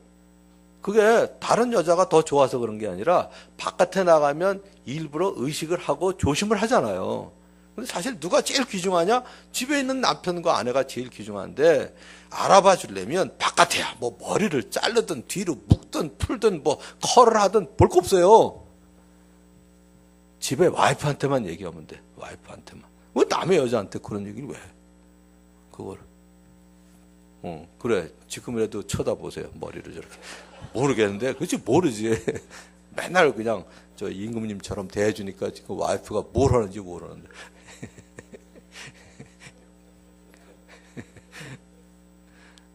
그게 다른 여자가 더 좋아서 그런 게 아니라 바깥에 나가면 일부러 의식을 하고 조심을 하잖아요. 근데 사실 누가 제일 귀중하냐? 집에 있는 남편과 아내가 제일 귀중한데 알아봐 주려면 바깥에야 뭐 머리를 자르든 뒤로 묶든 풀든 뭐 컬을 하든 볼 거 없어요. 집에 와이프한테만 얘기하면 돼. 와이프한테만. 왜 남의 여자한테 그런 얘기를 왜 해? 그걸. 그래. 지금이라도 쳐다보세요. 머리를 저렇게. 모르겠는데, 그렇지, 모르지. 맨날 그냥 저 임금님처럼 대해주니까 지금 와이프가 뭘 하는지 모르는데.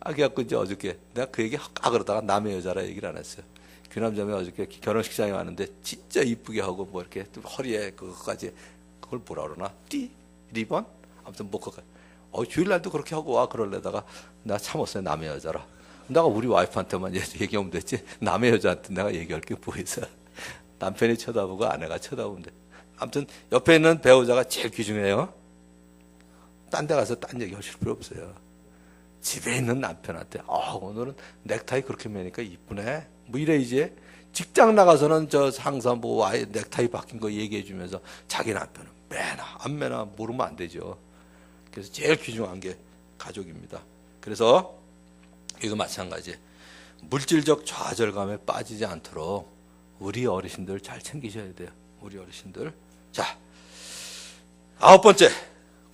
그래갖고 이제 어저께 내가 그 얘기 그러다가 남의 여자라 얘기를 안 했어요. 귀남자매 어저께 결혼식장에 왔는데 진짜 이쁘게 하고 뭐 이렇게 허리에 그거까지 그걸 뭐라 그러나? 리본? 아무튼 뭐 그거. 주일날도 그렇게 하고 와 그러려다가 내가 참았어요. 남의 여자라. 내가 우리 와이프한테만 얘기하면 됐지 남의 여자한테 내가 얘기할 게 뭐 있어. 남편이 쳐다보고 아내가 쳐다보면 돼. 아무튼 옆에 있는 배우자가 제일 귀중해요. 딴 데 가서 딴 얘기 하실 필요 없어요. 집에 있는 남편한테 오늘은 넥타이 그렇게 매니까 이쁘네 뭐 이래. 이제 직장 나가서는 저 상사 뭐 아예 넥타이 바뀐 거 얘기해 주면서 자기 남편은 매나 안 매나 모르면 안 되죠. 그래서 제일 귀중한 게 가족입니다. 그래서 이거 마찬가지 물질적 좌절감에 빠지지 않도록 우리 어르신들 잘 챙기셔야 돼요. 우리 어르신들. 자, 9번째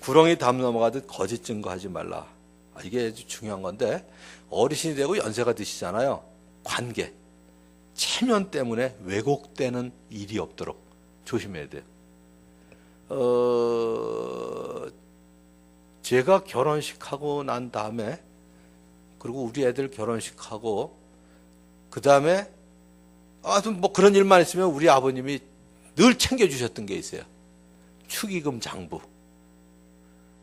구렁이 담 넘어가듯 거짓 증거하지 말라. 이게 아주 중요한 건데 어르신이 되고 연세가 드시잖아요. 관계, 체면 때문에 왜곡되는 일이 없도록 조심해야 돼요. 제가 결혼식하고 난 다음에 그리고 우리 애들 결혼식하고 그 다음에 뭐 그런 일만 있으면 우리 아버님이 늘 챙겨주셨던 게 있어요. 축의금 장부.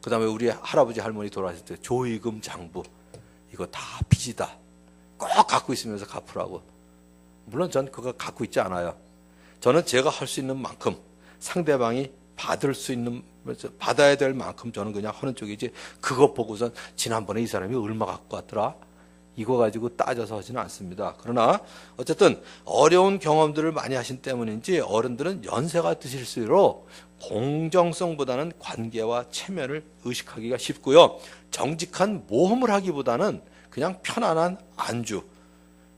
그 다음에 우리 할아버지 할머니 돌아가실 때 조의금 장부 이거 다 빚이다. 꼭 갖고 있으면서 갚으라고. 물론 전 그거 갖고 있지 않아요. 저는 제가 할 수 있는 만큼 상대방이 받을 수 있는 받아야 될 만큼 저는 그냥 하는 쪽이지 그거 보고선 지난번에 이 사람이 얼마 갖고 왔더라 이거 가지고 따져서 하지는 않습니다. 그러나 어쨌든 어려운 경험들을 많이 하신 때문인지 어른들은 연세가 드실수록 공정성보다는 관계와 체면을 의식하기가 쉽고요. 정직한 모험을 하기보다는 그냥 편안한 안주,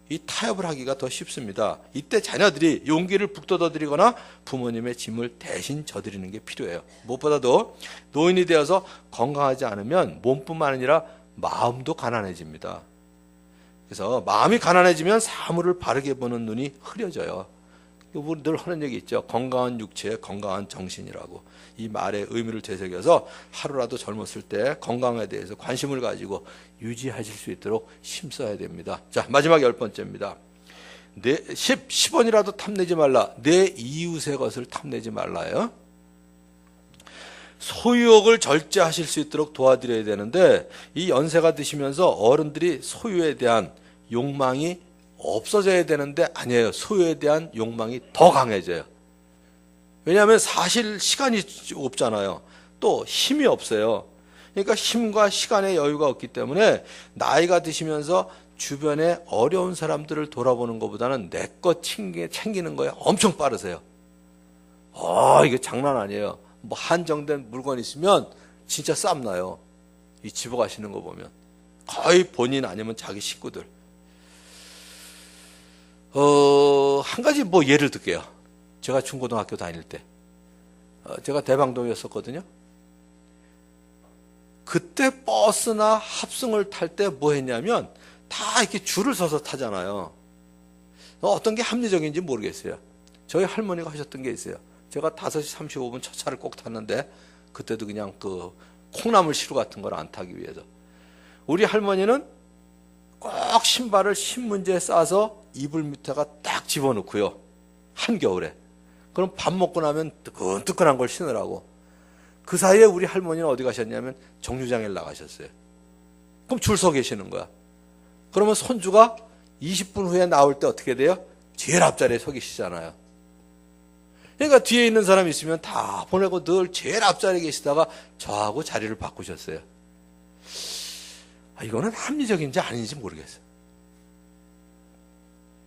이 타협을 하기가 더 쉽습니다. 이때 자녀들이 용기를 북돋아드리거나 부모님의 짐을 대신 져드리는 게 필요해요. 무엇보다도 노인이 되어서 건강하지 않으면 몸뿐만 아니라 마음도 가난해집니다. 그래서 마음이 가난해지면 사물을 바르게 보는 눈이 흐려져요. 우리 늘 하는 얘기 있죠. 건강한 육체에 건강한 정신이라고. 이 말의 의미를 되새겨서 하루라도 젊었을 때 건강에 대해서 관심을 가지고 유지하실 수 있도록 힘써야 됩니다. 자, 마지막 10번째입니다. 10원이라도 탐내지 말라. 내 이웃의 것을 탐내지 말라요. 소유욕을 절제하실 수 있도록 도와드려야 되는데 이 연세가 드시면서 어른들이 소유에 대한 욕망이 없어져야 되는데 아니에요. 소유에 대한 욕망이 더 강해져요. 왜냐하면 사실 시간이 없잖아요. 또 힘이 없어요. 그러니까 힘과 시간의 여유가 없기 때문에 나이가 드시면서 주변에 어려운 사람들을 돌아보는 것보다는 내 것 챙기는 거에 엄청 빠르세요. 이게 장난 아니에요. 뭐 한정된 물건 있으면 진짜 쌈나요. 이 집어가시는 거 보면 거의 본인 아니면 자기 식구들. 한 가지 뭐 예를 들게요. 제가 중고등학교 다닐 때 제가 대방동이었었거든요. 그때 버스나 합승을 탈 때 뭐 했냐면 다 이렇게 줄을 서서 타잖아요. 어떤 게 합리적인지 모르겠어요. 저희 할머니가 하셨던 게 있어요. 제가 5시 35분 첫 차를 꼭 탔는데 그때도 그냥 그 콩나물 시루 같은 걸 안 타기 위해서 우리 할머니는 꼭 신발을 신문지에 싸서 이불 밑에가 딱 집어넣고요. 한겨울에. 그럼 밥 먹고 나면 뜨끈뜨끈한 걸 신으라고. 그 사이에 우리 할머니는 어디 가셨냐면 정류장에 나가셨어요. 그럼 줄 서 계시는 거야. 그러면 손주가 20분 후에 나올 때 어떻게 돼요? 제일 앞자리에 서 계시잖아요. 그러니까 뒤에 있는 사람이 있으면 다 보내고 늘 제일 앞자리에 계시다가 저하고 자리를 바꾸셨어요. 이거는 합리적인지 아닌지 모르겠어요.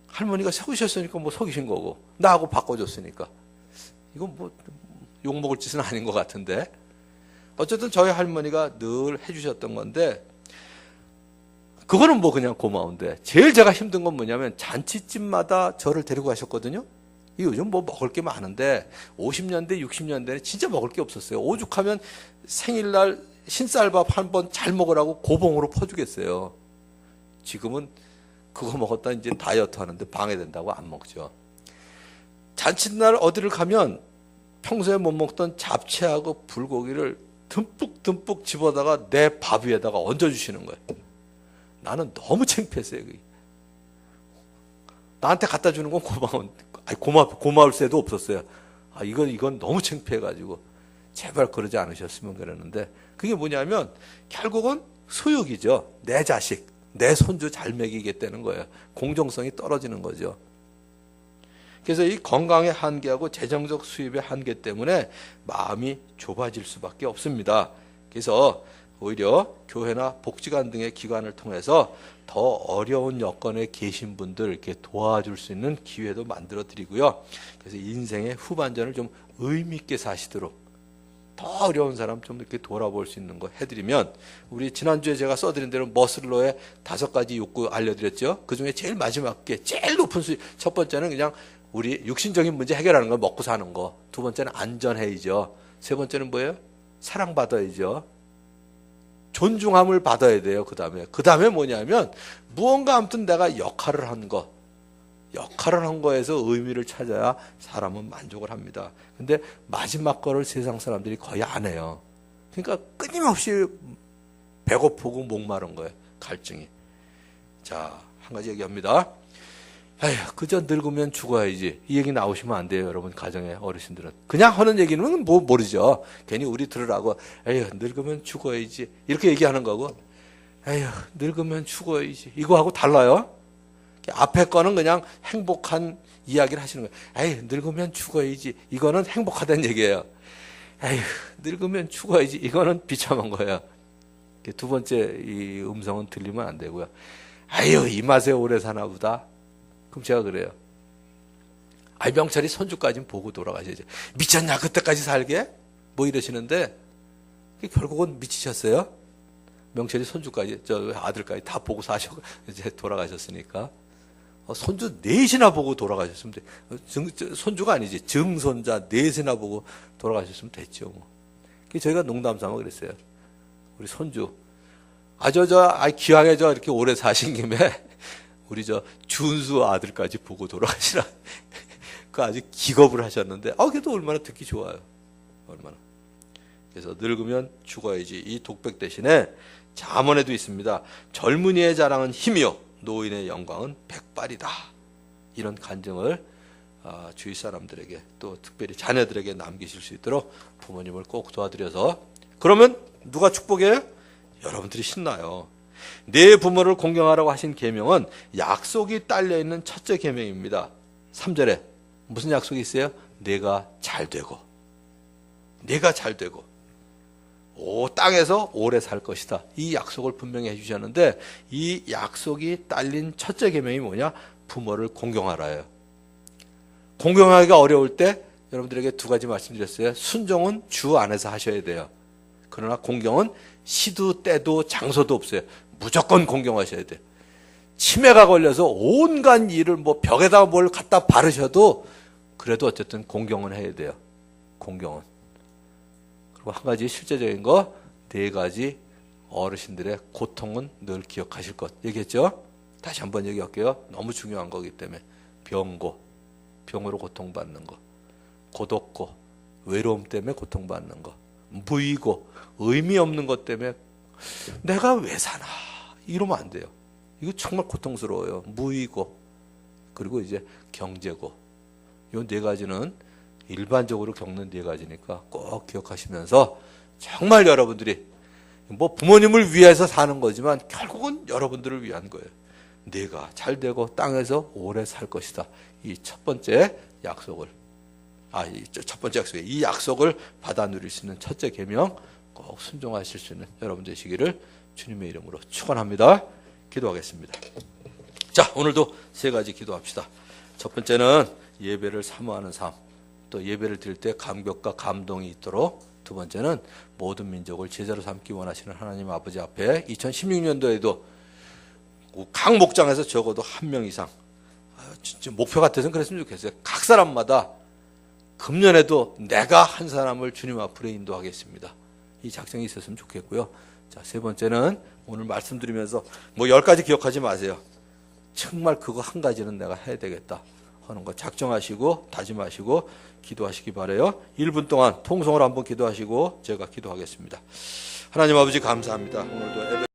할머니가 서기셨으니까 뭐 서기신 거고 나하고 바꿔줬으니까 이건 뭐 욕먹을 짓은 아닌 것 같은데 어쨌든 저희 할머니가 늘 해주셨던 건데 그거는 뭐 그냥 고마운데 제일 제가 힘든 건 뭐냐면 잔치집마다 저를 데리고 가셨거든요. 요즘 뭐 먹을 게 많은데 50년대 60년대는 진짜 먹을 게 없었어요. 오죽하면 생일날 신쌀밥 한 번 잘 먹으라고 고봉으로 퍼주겠어요. 지금은 그거 먹었다 이제 다이어트 하는데 방해된다고 안 먹죠. 잔칫날 어디를 가면 평소에 못 먹던 잡채하고 불고기를 듬뿍듬뿍 집어다가 내 밥 위에다가 얹어주시는 거예요. 나는 너무 창피했어요. 나한테 갖다 주는 건 고마울 새도 없었어요. 이건 너무 창피해가지고 제발 그러지 않으셨으면 그러는데 그게 뭐냐면 결국은 소유욕이죠. 내 자식, 내 손주 잘 먹이겠다는 거예요. 공정성이 떨어지는 거죠. 그래서 이 건강의 한계하고 재정적 수입의 한계 때문에 마음이 좁아질 수밖에 없습니다. 그래서 오히려 교회나 복지관 등의 기관을 통해서 더 어려운 여건에 계신 분들 이렇게 도와줄 수 있는 기회도 만들어 드리고요. 그래서 인생의 후반전을 좀 의미 있게 사시도록 더 어려운 사람 좀 이렇게 돌아볼 수 있는 거 해드리면 우리 지난주에 제가 써드린 대로 머슬로의 5가지 욕구 알려드렸죠. 그중에 제일 마지막 게 제일 높은 수익. 첫 번째는 그냥 우리 육신적인 문제 해결하는 거 먹고 사는 거. 두 번째는 안전해야죠. 세 번째는 뭐예요? 사랑받아야죠. 존중함을 받아야 돼요. 그 다음에 뭐냐면 무언가 아무튼 내가 역할을 한 거에서 의미를 찾아야 사람은 만족을 합니다. 근데 마지막 거를 세상 사람들이 거의 안 해요. 그러니까 끊임없이 배고프고 목마른 거예요. 갈증이. 자, 한 가지 얘기합니다. 에휴, 그저 늙으면 죽어야지. 이 얘기 나오시면 안 돼요, 여러분. 가정의 어르신들은. 그냥 하는 얘기는 뭐 모르죠. 괜히 우리 들으라고, 에휴, 늙으면 죽어야지. 이렇게 얘기하는 거고, 에휴, 늙으면 죽어야지. 이거하고 달라요. 앞에 거는 그냥 행복한 이야기를 하시는 거예요. 에휴, 늙으면 죽어야지. 이거는 행복하다는 얘기예요. 에휴, 늙으면 죽어야지. 이거는 비참한 거예요. 두 번째 이 음성은 들리면 안 되고요. 아유, 이 맛에 오래 사나 보다. 그럼 제가 그래요. 아이, 명철이 손주까지는 보고 돌아가셔야지. 미쳤냐, 그때까지 살게? 뭐 이러시는데, 결국은 미치셨어요. 명철이 손주까지, 저 아들까지 다 보고 사셔, 이제 돌아가셨으니까. 손주 넷이나 보고 돌아가셨으면 돼. 손주가 아니지. 증손자 넷이나 보고 돌아가셨으면 됐죠. 뭐. 저희가 농담 삼아 그랬어요. 우리 손주. 귀하게 이렇게 오래 사신 김에, 우리 준수 아들까지 보고 돌아가시라. 그 아주 기겁을 하셨는데, 그래도 얼마나 듣기 좋아요. 얼마나. 그래서 늙으면 죽어야지. 이 독백 대신에 잠언에도 있습니다. 젊은이의 자랑은 힘이요, 노인의 영광은 백발이다. 이런 간증을 주위 사람들에게 또 특별히 자녀들에게 남기실 수 있도록 부모님을 꼭 도와드려서, 그러면 누가 축복해요? 여러분들이 신나요. 내 부모를 공경하라고 하신 계명은 약속이 딸려있는 첫째 계명입니다. 3절에 무슨 약속이 있어요? 내가 잘되고 땅에서 오래 살 것이다. 이 약속을 분명히 해주셨는데, 이 약속이 딸린 첫째 계명이 뭐냐? 부모를 공경하라예요. 공경하기가 어려울 때 여러분들에게 두 가지 말씀드렸어요. 순종은 주 안에서 하셔야 돼요. 그러나 공경은 시도 때도 장소도 없어요. 무조건 공경하셔야 돼요. 치매가 걸려서 온갖 일을 벽에다가 뭘 갖다 바르셔도 그래도 어쨌든 공경은 해야 돼요. 공경은. 그리고 한 가지 실제적인 거, 네 가지 어르신들의 고통은 늘 기억하실 것 얘기했죠. 다시 한번 얘기할게요. 너무 중요한 거기 때문에. 병고, 병으로 고통받는 거, 고독고, 외로움 때문에 고통받는 거, 무의고, 의미 없는 것 때문에 내가 왜 사나 이러면 안 돼요. 이거 정말 고통스러워요. 무의고, 그리고 이제 경제고. 이 네 가지는 일반적으로 겪는 네 가지니까 꼭 기억하시면서, 정말 여러분들이 부모님을 위해서 사는 거지만 결국은 여러분들을 위한 거예요. 내가 잘 되고 땅에서 오래 살 것이다. 이 첫 번째 약속을, 첫 번째 약속에 이 약속을 받아 누릴 수 있는 첫째 계명 꼭 순종하실 수 있는 여러분 되시기를 주님의 이름으로 축원합니다. 기도하겠습니다. 자, 오늘도 세 가지 기도합시다. 첫 번째는 예배를 사모하는 삶, 또 예배를 드릴 때 감격과 감동이 있도록. 두 번째는 모든 민족을 제자로 삼기 원하시는 하나님 아버지 앞에 2016년도에도 각 목장에서 적어도 한 명 이상, 진짜 목표 같아서는 그랬으면 좋겠어요. 각 사람마다 금년에도 내가 한 사람을 주님 앞으로 인도하겠습니다. 이 작정이 있었으면 좋겠고요. 자, 세 번째는 오늘 말씀드리면서 10가지 기억하지 마세요. 정말 그거 한 가지는 내가 해야 되겠다 하는 거 작정하시고 다짐하시고 기도하시기 바라요. 1분 동안 통성으로 한번 기도하시고 제가 기도하겠습니다. 하나님 아버지 감사합니다. 오늘도